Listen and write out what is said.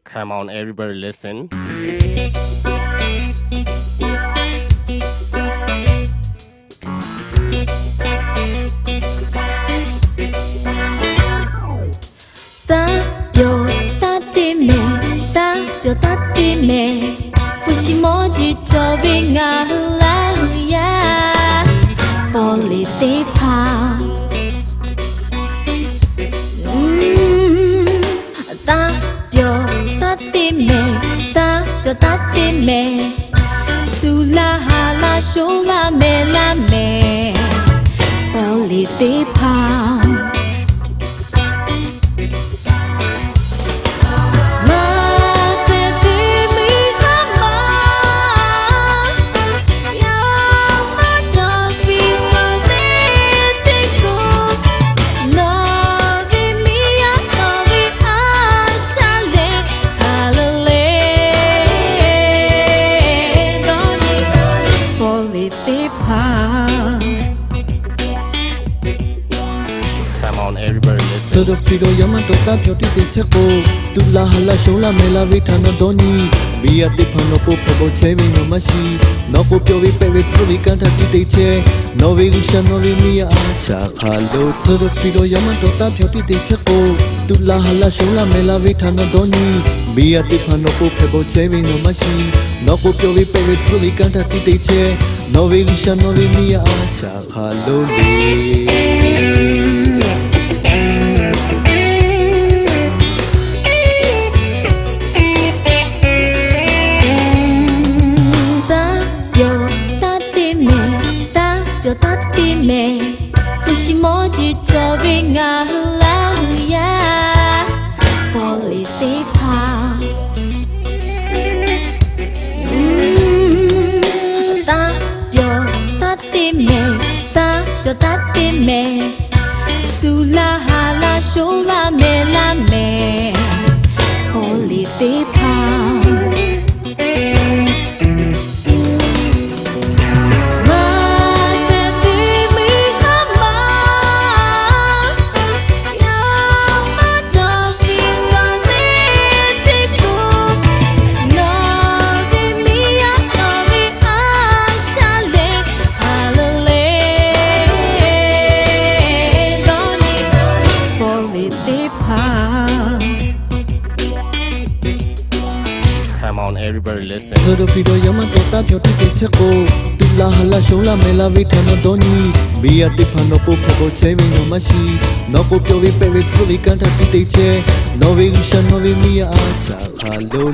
Come on, everybody, listen. 따뜻해 fushimoji 저빙아 흘러야 볼리티파 따뜻해 둘라할라 쇼라 멜라메 볼리티파 Come on, everybody, listen. Todo fido yamato ta pyoti te cheko Tula hala shola mela vitana doni Biya te phano po phabo chebi no mashi No po pyovi pevi tsuri kanta ti te che No vi gusha no vi miya asha khalo Todo fido yamato ta pyoti te cheko Tula hala shola mela vitana doni Biya te phano po phabo chebi no mashi No po pyovi pevi tsuri kanta ti te che No vi gusha no vi miya asha khalo 따뜻해 fushimoji 저빙아 흘러야 볼리티파 따뜻해 둘라할라 쇼라 멜라메 볼리티파 Come on, everybody, listen. Todo fido yamato ta pyoti te cheko Tula hala shola mela vitana doni Biya te phano po phabo chebi no mashi No po pyovi pevi tsuri kanta ti te che No vi gusha no vi miya asha khalo